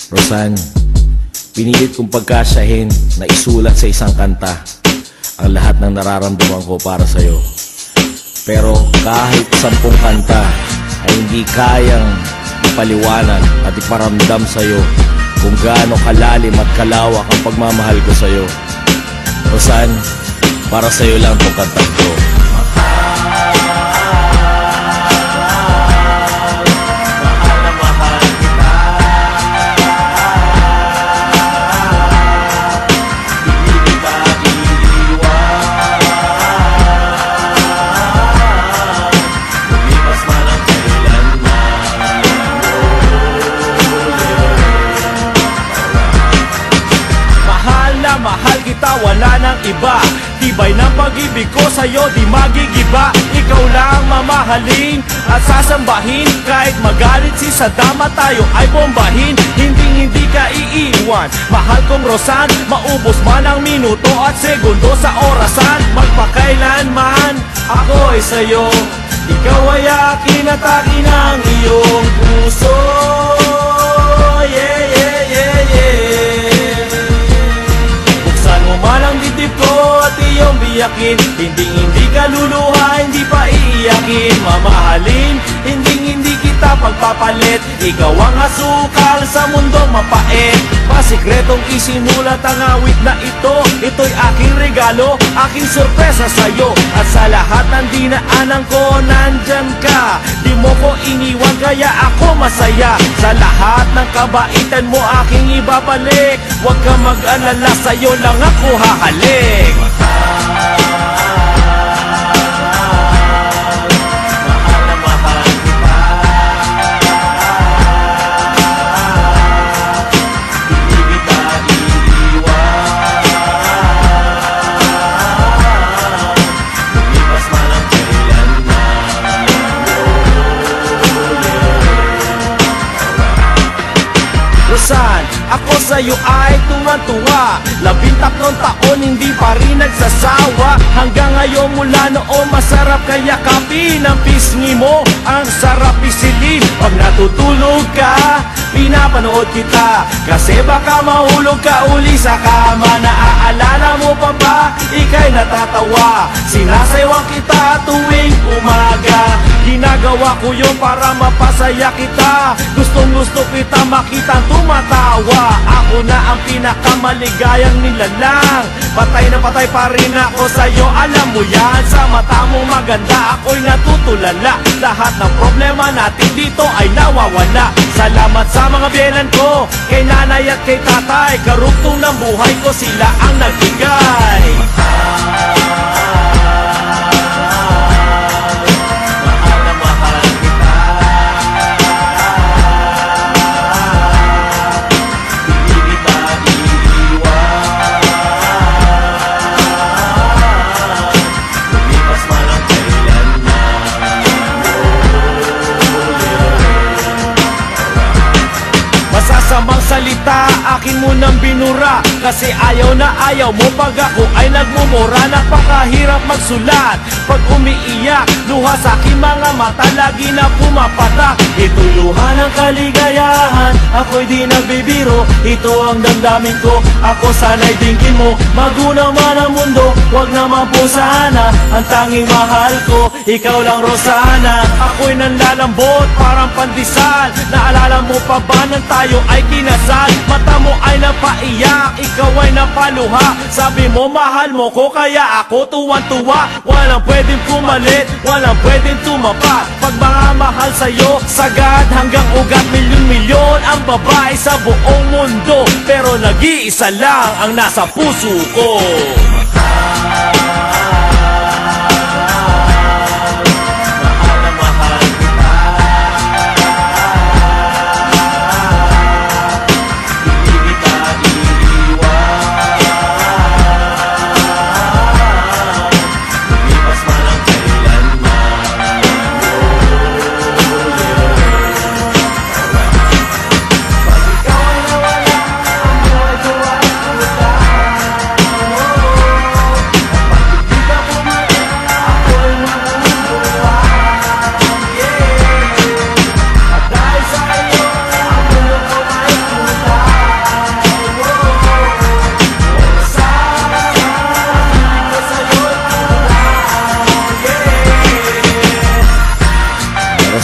Rosan, pinilit kong pagkasyahin na isulat sa isang kanta ang lahat ng nararamdaman ko para sa'yo. Pero kahit 10 kanta ay hindi kayang ipaliwanag at iparamdam sa'yo kung gaano kalalim at kalawak ang pagmamahal ko sa'yo. Rosan, para sa'yo lang itong kantang ko. Mahal kita, wala nang iba. Tibay ng pag-ibig ko sa'yo, di magigiba. Ikaw lang mamahalin at sasambahin. Kahit magalit si Saddam at tayo ay bombahin, hindi ka iiwan. Mahal kong Rosan, maubos man ang minuto at segundo sa orasan. Magpakailanman ako ay sa'yo, ikaw ay akin at akin ang iyong puso. Yeah, yeah, yeah, yeah. Malang dibdib ko at iyong biyakin, hindi ka luluha, hindi pa iiyakin. Mamahalin, hindi kita pagpapalit. Ikaw ang asukal sa mundong mapait. Pasikretong isinulat ang awit na ito. Ito'y aking regalo, aking sorpresa sa'yo. At sa lahat ng dinaanan ko, nandyan ka. Di mo ko iniwan kaya ako masaya. Sa lahat ng kabaitan mo aking ibabalik. Huwag ka mag-alala, sa'yo lang ako hahalik. Ako sa'yo ay tuwan-tuwa. 13 taon hindi pa rin nagsasawa. Hanggang ngayon mula noon masarap kaya kapin. Ang pisngi mo ang sarap isilin. Pag natutulog ka, pinapanood kita. Kasi baka mahulog ka uli sa kama. Naaalala mo pa ba? Ika'y natatawa. Sinasayawan kita tuwing umaga. Ginagawa ko yun para mapasaya kita. Gustong gusto kita makita tumatawa. Ako na ang pinakamaligayang nilalang. Patay na patay pa rin ako sa'yo, alam mo yan. Sa mata mo maganda, ako'y natutulala. Lahat ng problema natin dito ay nawawala. Salamat sa mga biyenan ko, kay nanay at kay tatay. Karugtong ng buhay ko, sila ang nagbigay. Masasamang salita, akin mo nang binura. Kasi ayaw na ayaw mo pag ako ay nagmumura. Napakahirap magsulat pag umiiyak. Luha sa aking mga mata, lagi na pumapatak. Ito'y luha ng kaligayahan, ako'y di nagbibiro. Ito ang damdamin ko, ako sana'y dinggin mo. Magunaw man ang mundo, wag naman po sana. Ang tanging mahal ko, ikaw lang Rosana. Ako'y nanlalambot, parang pandesal. Naalala mo pa ba nang tayo ay kinasal? Mata mo ay napaiyak, ikaw ay napaluha. Sabi mo mahal mo ko, kaya ako tuwan-tuwa. Walang pwedeng pumalit, walang pwedeng tumapat. Pag mga mahal sa'yo, sagad hanggang ugat. Milyon-milyon ang babae sa buong mundo, pero nag-iisa lang ang nasa puso ko.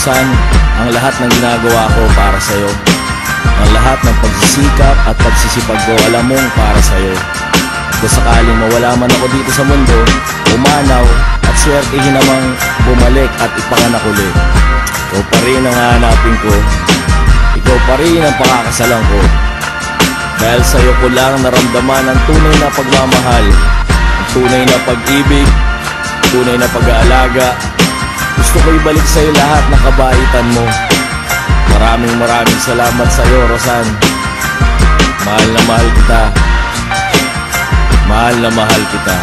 Rosan, ang lahat ng ginagawa ko para sa'yo. Ang lahat ng pagsisikap at pagsisipag ko, alam mong para sa'yo. Kung sakaling mawala man ako dito sa mundo, umanaw at swertihin namang bumalik at ipanganak ulit. Ikaw pa rin ang hahanapin ko, ikaw pa rin ang pakakasalan ko. Dahil sa'yo ko lang naramdaman ang tunay na pagmamahal, ang tunay na pag-ibig, tunay na pag-aalaga. Gusto ko ibalik sa'yo lahat ng kabaitan mo. Maraming salamat sa'yo, Rosan. Mahal na mahal kita. Mahal na mahal kita.